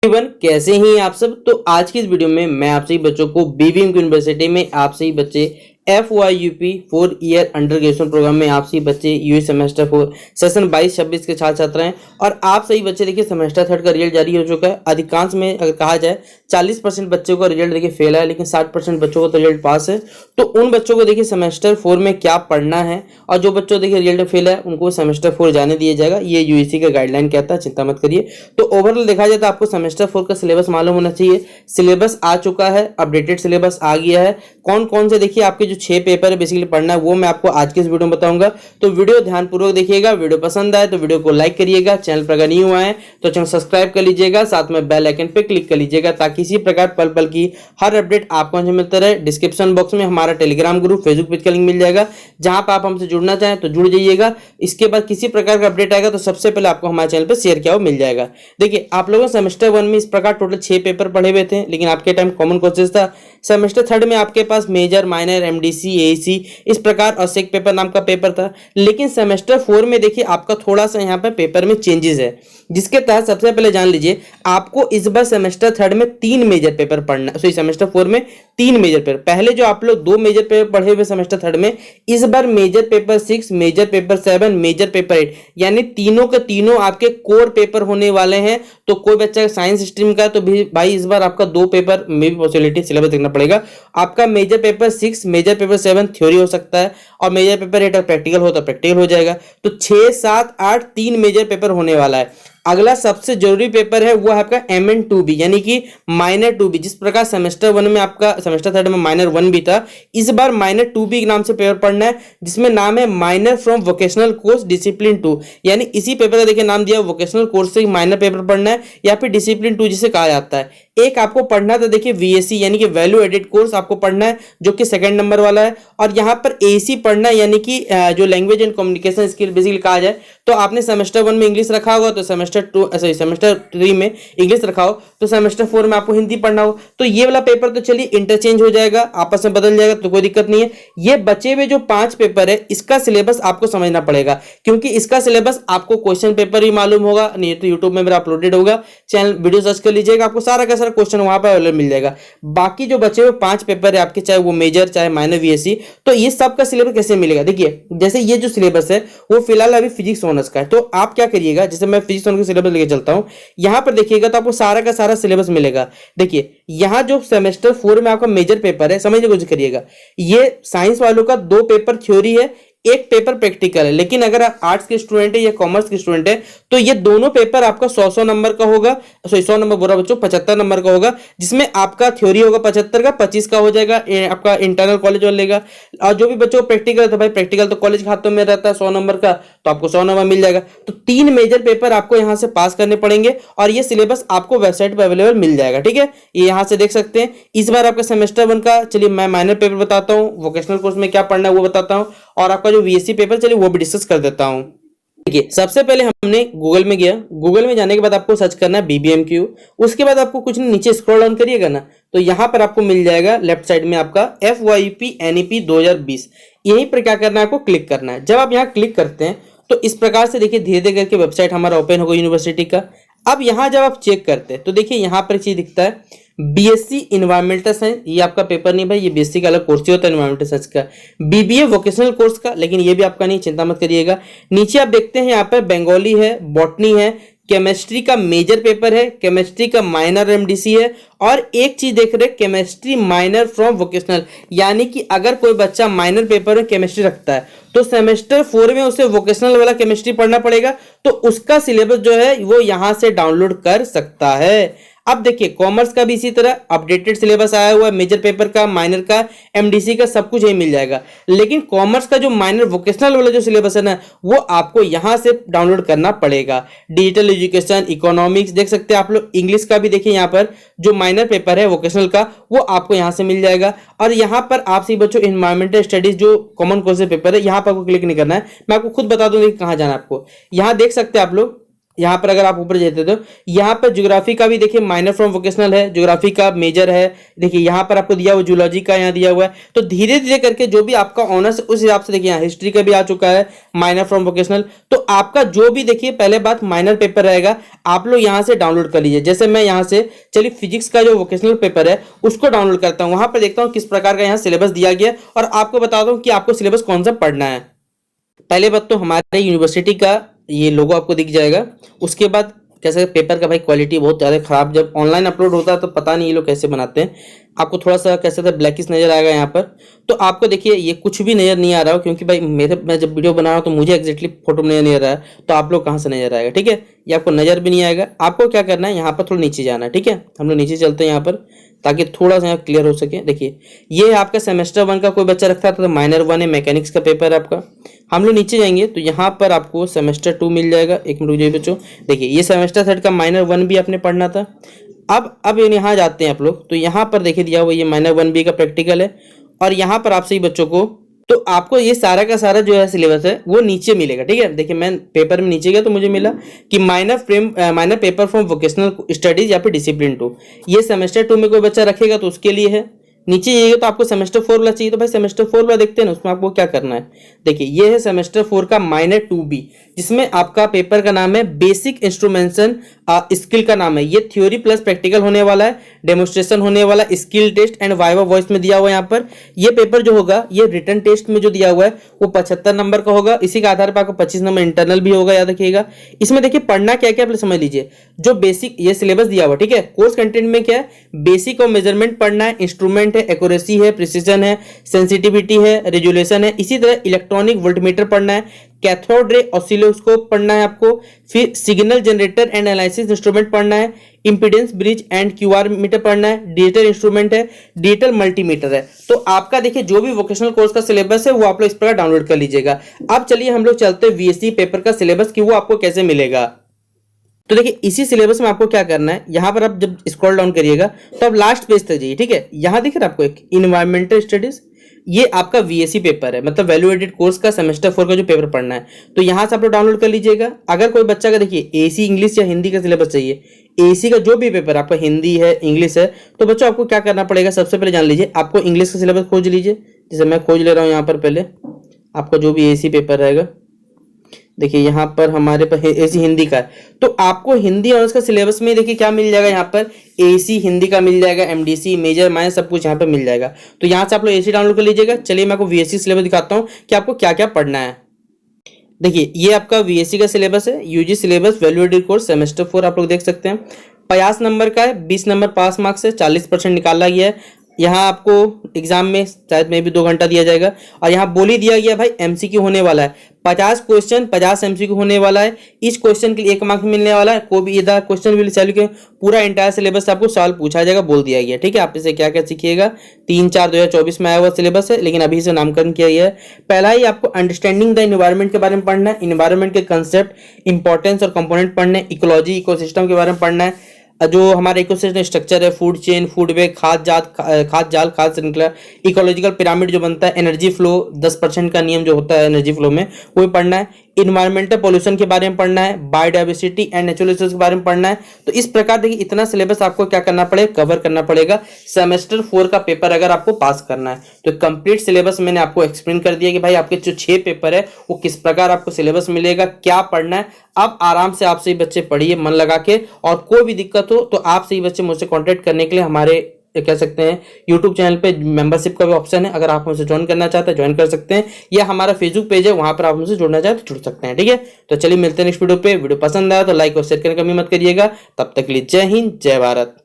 Everyone, कैसे हैं आप सब। तो आज की इस वीडियो में मैं आप सभी बच्चों को बीबीएम यूनिवर्सिटी में आप सभी बच्चे FYUP 4 year under graduation programme में आप सभी बच्चे यूए सेमेस्टर 4 सेशन 22-26 के छात्र छात्र हैं। और आप सभी बच्चे देखिए सेमेस्टर 3 का रिजल्ट जारी हो चुका है। अधिकांश में अगर कहा जाए 40% बच्चों का रिजल्ट देखिए फेल है, लेकिन 60% बच्चों को तो रिजल्ट पास है। तो उन बच्चों को देखिए सेमेस्टर 4 में क्या पढ़ना है, और जो बच्चों देखिए रिजल्ट फेल है उनको सेमेस्टर 4 जाने दिया जाएगा। ये यूजीसी का गाइडलाइन कहता है, चिंता मत करिए। तो ओवरऑल देखा जाए तो आपको सेमेस्टर 4 का सिलेबस मालूम होना चाहिए। सिलेबस आ चुका है, अपडेटेड सिलेबस आ गया है। कौन कौन से देखिए आपके जो 6 पेपर है बेसिकली पढ़ना है वो मैं आपको आज के इस वीडियो में बताऊंगा। तो वीडियो ध्यानपूर्वक देखिएगा। वीडियो पसंद आए तो वीडियो को लाइक करिएगा। चैनल पर अगर न्यू आए तो चैनल सब्सक्राइब कर लीजिएगा, साथ में बेल आइकन पे क्लिक कर लीजिएगा ताकि इसी प्रकार पल पल की हर अपडेट आपको मिलता रहे। डिस्क्रिप्शन बॉक्स में हमारा टेलीग्राम ग्रुप, फेसबुक पेज का लिंक मिल जाएगा, जहां पर आप हमसे जुड़ना चाहें तो जुड़ जाइएगा। इसके बाद किसी प्रकार का अपडेट आएगा तो सबसे पहले आपको हमारे चैनल पर शेयर किया हुआ मिल जाएगा। देखिए आप लोगों सेमेस्टर 1 में इस प्रकार टोटल 6 पेपर पढ़े हुए थे, लेकिन आपके टाइम कॉमन कोर्सेज था। सेमेस्टर 3 में आपके पास मेजर, माइनर, एमडीसी, एईसी इस प्रकार और सेक पेपर नाम का पेपर था। लेकिन सेमेस्टर 4 में देखिए आपका थोड़ा सा यहाँ पर पेपर में चेंजेस है, जिसके तहत सबसे पहले जान लीजिए आपको इस बार सेमेस्टर 3 में 3 मेजर पेपर पढ़ना है। सेमेस्टर 4 में 3 मेजर पेपर, पहले जो आप लोग 2 मेजर पेपर पढ़े हुए सेमेस्टर 3 में, इस बार major paper 6, major paper 7, major paper 8, यानी तीनों के तीनों आपके कोर पेपर होने वाले हैं। तो कोई बच्चा साइंस स्ट्रीम का तो भी भाई इस बार आपका 2 पेपर में भी पॉसिबिलिटी सिलेबस देखना पड़ेगा। आपका major paper 6, major paper 7 theory हो सकता है, और मेजर पेपर 8 प्रैक्टिकल हो तो प्रैक्टिकल हो जाएगा। तो 6, 7, 8 3 मेजर पेपर होने वाला है। अगला सबसे जरूरी पेपर है वो है आपका MN2B यानी कि माइनर 2B। जिस प्रकार सेमेस्टर 1 में आपका सेमेस्टर 3 में माइनर 1 भी था, इस बार माइनर 2B के नाम से पेपर पढ़ना है, जिसमें नाम है minor from vocational course discipline 2। यानी इसी पेपर का देखिए नाम दिया, वोकेशनल कोर्स से माइनर पेपर पढ़ना है या फिर डिसिप्लिन 2 जिसे कहा जाता है। एक आपको पढ़ना था देखिए VSC यानी कि वैल्यू एडेड कोर्स आपको पढ़ना है, जो कि 2nd नंबर वाला है। और यहाँ पर AC पढ़ना है, यानी कि जो language and communication skill basically कहा जाए तो आपने सेमेस्टर 1 में इंग्लिश रखा होगा तो सेमेस्टर 3 में इंग्लिश रखा हो तो सेमेस्टर 4 में आपको हिंदी पढ़ना हो। तो ये वाला पेपर तो चलिए इंटरचेंज हो जाएगा, आपस में बदल जाएगा, तो कोई दिक्कत नहीं है। ये बचे हुए जो 5 पेपर है इसका सिलेबस आपको समझना पड़ेगा, क्योंकि इसका सिलेबस आपको क्वेश्चन पेपर भी मालूम होगा, नहीं तो यूट्यूब में मेरा अपलोडेड होगा, चैनल वीडियो सर्च कर लीजिएगा, आपको सारा का सारा क्वेश्चन वहां पर अवेलेबल मिल जाएगा। बाकी जो बचे हुए 5 पेपर है आपके, चाहे वो मेजर चाहे माइनर VSC, तो ये सब का सिलेबस कैसे मिलेगा। देखिए जैसे ये जो सिलेबस है वो फिलहाल अभी फिजिक्स ऑनर्स का है, तो आप क्या करिएगा, जैसे मैं फिजिक्स ऑनर्स का सिलेबस लेके चलता हूं, यहां पर देखिएगा तो आपको सारा का सारा सिलेबस मिलेगा। देखिए यहां जो सेमेस्टर 4 में आपका मेजर पेपर है, समझने की कोशिश करिएगा, ये साइंस वालों का 2 पेपर थ्योरी है, 1 पेपर प्रैक्टिकल है। लेकिन अगर आप आर्ट्स के स्टूडेंट है या कॉमर्स के स्टूडेंट है तो ये दोनों पेपर आपका 100 नंबर का होगा, 100 नंबर बुरा बच्चों 75 नंबर का होगा, जिसमें आपका थ्योरी होगा 75 का, 25 का हो जाएगा आपका इंटरनल कॉलेज वाले लेगा। और जो भी बच्चों को प्रैक्टिकल है तो भाई प्रैक्टिकल तो कॉलेज के हाथों में रहता है 100 नंबर का, तो आपको 100 नंबर मिल जाएगा। तो 3 मेजर पेपर आपको यहां से पास करने पड़ेंगे, और ये सिलेबस आपको वेबसाइट पर अवेलेबल मिल जाएगा। ठीक है, ये यहां से देख सकते हैं। इस बार आपका सेमेस्टर 1 का चलिए मैं माइनर पेपर बताता हूँ, वोकेशनल कोर्स में क्या पढ़ना है वो बताता हूँ, और आपका जो VSC पेपर चलिए वो भी डिस्कस कर देता हूं। देखिए सबसे पहले हमने गूगल में गया, गूगल में जाने के बाद आपको सर्च करना है BBMQ। उसके बाद आपको कुछ नीचे स्क्रॉल डाउन करिएगा ना, तो यहां पर आपको मिल जाएगा लेफ्ट साइड में आपका FYP NEP 2020। यहीं पर क्या करना है, आपको क्लिक करना है। जब आप यहां क्लिक करते हैं तो इस प्रकार से देखिए धीरे धीरे करके वेबसाइट हमारा ओपन होगा यूनिवर्सिटी का। अब यहां जब आप चेक करते हैं तो देखिए यहां पर चीज दिखता है BSc इन्वायरमेंटल साइंस, ये आपका पेपर नहीं भाई, ये BSc का अलग कोर्स ही होता है इन्वायरमेंटल साइंस का। BBA वोकेशनल कोर्स का, लेकिन ये भी आपका नहीं, चिंता मत करिएगा। नीचे आप देखते हैं यहाँ पर बंगाली है, बॉटनी है, केमिस्ट्री का मेजर पेपर है, केमिस्ट्री का माइनर MDC है, और एक चीज देख रहे केमिस्ट्री माइनर फ्रॉम वोकेशनल, यानी कि अगर कोई बच्चा माइनर पेपर में केमिस्ट्री रखता है तो सेमेस्टर 4 में उसे वोकेशनल वाला केमिस्ट्री पढ़ना पड़ेगा, तो उसका सिलेबस जो है वो यहां से डाउनलोड कर सकता है। अब देखिए कॉमर्स का भी इसी तरह अपडेटेड सिलेबस आया हुआ है, मेजर पेपर का, माइनर का, MDC का, सब कुछ यही मिल जाएगा। लेकिन कॉमर्स का जो माइनर वोकेशनल वाला जो सिलेबस है ना, वो आपको यहां से डाउनलोड करना पड़ेगा। डिजिटल एजुकेशन, इकोनॉमिक्स देख सकते हैं आप लोग। इंग्लिश का भी देखिए यहाँ पर जो माइनर पेपर है वोकेशनल का, वो आपको यहां से मिल जाएगा। और यहाँ पर आप सभी बच्चों इन्वायरमेंटल स्टडीज जो कॉमन कोर्स पेपर है, यहाँ पर आपको क्लिक नहीं करना है, मैं आपको खुद बता दूंगा कि कहाँ जाना है आपको। यहाँ देख सकते हैं आप लोग यहाँ पर अगर आप ऊपर जाते तो यहाँ पर ज्योग्राफी का भी देखिए माइनर फ्रॉम वोकेशनल है, ज्योग्राफी का मेजर है, देखिए यहाँ पर आपको दिया हुआ जूलॉजी का यहाँ दिया हुआ है। तो धीरे धीरे करके जो भी आपका ऑनर्स उस हिसाब से देखिए यहाँ हिस्ट्री का भी आ चुका है माइनर फ्रॉम वोकेशनल। तो आपका जो भी देखिए पहले बात माइनर पेपर रहेगा आप लोग यहाँ से डाउनलोड कर लीजिए। जैसे मैं यहाँ से चलिए फिजिक्स का जो वोकेशनल पेपर है उसको डाउनलोड करता हूँ, वहां पर देखता हूँ किस प्रकार का यहाँ सिलेबस दिया गया और आपको बताता हूँ कि आपको सिलेबस कौन सा पढ़ना है। पहले बात तो हमारे यूनिवर्सिटी का ये लोगो आपको दिख जाएगा। उसके बाद कैसे पेपर का भाई क्वालिटी बहुत ज़्यादा खराब, जब ऑनलाइन अपलोड होता है तो पता नहीं ये लोग कैसे बनाते हैं। आपको थोड़ा सा कैसे था ब्लैकिश नजर आएगा यहाँ पर। तो आपको देखिए ये कुछ भी नजर नहीं आ रहा हो क्योंकि भाई मैं जब वीडियो बना रहा हूँ तो मुझे एक्जैक्टली फोटो में नहीं आ रहा है, तो आप लोग कहाँ से नजर आएगा। ठीक है, ये आपको नजर भी नहीं आएगा। आपको क्या करना है, यहाँ पर थोड़ा नीचे जाना है। ठीक है, हम लोग नीचे चलते हैं यहाँ पर ताकि थोड़ा सा यहाँ क्लियर हो सके। देखिए ये आपका सेमेस्टर 1 का कोई बच्चा रखता था तो माइनर 1 है, मैकेनिक्स का पेपर है आपका। हम लोग नीचे जाएंगे तो यहाँ पर आपको सेमेस्टर 2 मिल जाएगा। एक मिनट रुकिए बच्चों, देखिए ये सेमेस्टर 3 का माइनर 1 भी आपने पढ़ना था। अब यहाँ जाते हैं आप लोग तो यहाँ पर देखिए दिया हुआ ये माइनर 1B का प्रैक्टिकल है और यहाँ पर आपसे ही बच्चों को तो आपको ये सारा का सारा जो है सिलेबस है वो नीचे मिलेगा। ठीक है, देखिए मैं पेपर में नीचे गया तो मुझे मिला कि minor paper from vocational studies या फिर डिसिप्लिन 2, ये सेमेस्टर 2 में कोई बच्चा रखेगा तो उसके लिए है। नीचे ये तो आपको सेमेस्टर 4 वाला चाहिए तो भाई सेमेस्टर 4 वाला देखते हैं ना, उसमें आपको क्या करना है। देखिए ये है सेमेस्टर 4 का माइनर 2B, जिसमें आपका पेपर का नाम है बेसिक इंस्ट्रूमेंटेशन स्किल का नाम है। ये थ्योरी प्लस प्रैक्टिकल होने वाला है, डेमोन्स्ट्रेशन होने वाला, skill test and viva voce में दिया हुआ है। यहाँ पर ये पेपर जो होगा ये रिटन टेस्ट में जो दिया हुआ है वो 75 नंबर का होगा। इसी के आधार पर आपको 25 नंबर इंटरनल भी होगा, याद रखिएगा। इसमें देखिए पढ़ना क्या क्या आप समझ लीजिए, जो बेसिक ये सिलेबस दिया हुआ। ठीक है, कोर्स कंटेंट में क्या है, बेसिक और मेजरमेंट पढ़ना है, इंस्ट्रूमेंट है, एक्यूरेसी है, प्रिसीजन है, सेंसिटिविटी है, रेजुलेशन है। इसी तरह इलेक्ट्रॉनिक वोल्टमीटर पढ़ना है, कैथोड रे ऑसिलोस्कोप पढ़ना है आपको, फिर signal generator and analysis instrument पढ़ना है, impedance bridge and QR meter पढ़ना है, डिजिटल इंस्ट्रूमेंट है, डिजिटल मल्टीमीटर है। तो आपका देखिए जो भी वोकेशनल कोर्स का सिलेबस है वो आप लोग इस प्रकार डाउनलोड कर लीजिएगा। अब चलिए हम लोग चलते हैं वीएससी पेपर का सिलेबस कि वो आपको कैसे मिलेगा। तो देखिए इसी सिलेबस में आपको क्या करना है, यहाँ पर आप जब स्क्रॉल डाउन करिएगा तो आप लास्ट पेज तक जाइए। ठीक है, यहाँ दिख रहा है आपको एक इन्वायरमेंटल स्टडीज, ये आपका वीएससी पेपर है, मतलब वैल्यू एडेड कोर्स का सेमेस्टर 4 का जो पेपर पढ़ना है। तो यहाँ से आप लोग डाउनलोड कर लीजिएगा। अगर कोई बच्चा का देखिए एसी इंग्लिश या हिंदी का सिलेबस चाहिए, एसी का जो भी पेपर आपका हिंदी है इंग्लिश है, तो बच्चों आपको क्या करना पड़ेगा, सबसे पहले जान लीजिए आपको इंग्लिश का सिलेबस खोज लीजिए। जैसे मैं खोज ले रहा हूँ यहाँ पर, पहले आपका जो भी एसी पेपर रहेगा, देखिए यहाँ पर हमारे पास एसी हिंदी का है, तो आपको हिंदी ऑनर्स का सिलेबस में देखिए क्या मिल जाएगा, यहाँ पर एसी हिंदी का मिल जाएगा, एमडीसी मेजर माइनर सब कुछ यहाँ पर मिल जाएगा। तो यहाँ से आप लोग एसी डाउनलोड कर लीजिएगा। चलिए मैं आपको वीएससी सिलेबस दिखाता हूँ कि आपको क्या क्या पढ़ना है। देखिए ये आपका वीएससी का सिलेबस है, UG syllabus value added course semester 4 आप लोग देख सकते हैं। 50 नंबर का है, 20 नंबर पास मार्क्स से 40% निकाला गया है। यहाँ आपको एग्जाम में शायद में भी 2 घंटा दिया जाएगा और यहाँ बोल ही दिया गया भाई एमसीक्यू होने वाला है, 50 क्वेश्चन 50 एमसीक्यू होने वाला है। इस क्वेश्चन के लिए 1 मार्क्स मिलने वाला है। कोई भी इधर क्वेश्चन विल सॉल्व के पूरा इंटायर सिलेबस आपको सवाल पूछा जाएगा, बोल दिया गया। ठीक है, आप इसे क्या क्या सीखिएगा, 3/4/2024 में आया हुआ सिलेबस है, लेकिन अभी से नामकरण किया गया है। पहला ही आपको अंडरस्टैंडिंग द इन्वायरमेंट के बारे में पढ़ना है, इन्वायरमेंट के कंसेप्ट, इंपॉर्टेंस और कंपोनेंट पढ़ने, इकोलॉजी इकोसिस्टम के बारे में पढ़ना है, जो हमारा इकोसिस्टम स्ट्रक्चर है, फूड चेन, फूड वेब, खाद्य जाल, खाद्य श्रृंखला, इकोलॉजिकल पिरामिड जो बनता है, एनर्जी फ्लो, 10% का नियम जो होता है एनर्जी फ्लो में वो भी पढ़ना है, इन्वायरमेंटल पॉल्यूशन के बारे में पढ़ना है, बायोडाइवर्सिटी एंड नेचुरल रिसोर्स के बारे में पढ़ना है। तो इस प्रकार देखिए इतना सिलेबस आपको क्या करना पड़ेगा, कवर करना पड़ेगा सेमेस्टर 4 का पेपर अगर आपको पास करना है। तो कंप्लीट सिलेबस मैंने आपको एक्सप्लेन कर दिया कि भाई आपके जो 6 पेपर है वो किस प्रकार आपको सिलेबस मिलेगा, क्या पढ़ना है। अब आराम से आपसे ही बच्चे पढ़िए मन लगा के, और कोई भी दिक्कत हो तो आपसे ही बच्चे मुझसे कॉन्टेक्ट करने के लिए हमारे कह सकते हैं यूट्यूब चैनल पे मेंबरशिप का भी ऑप्शन है, अगर आप हमसे ज्वाइन करना चाहते हैं ज्वाइन कर सकते हैं, या हमारा फेसबुक पेज है वहां पर आप हमसे जुड़ना चाहते तो जुड़ सकते हैं। ठीक है, तो चलिए मिलते हैं नेक्स्ट वीडियो पे। वीडियो पसंद आया तो लाइक और शेयर करने का भी मत करिएगा। तब तक के लिए जय हिंद जय भारत।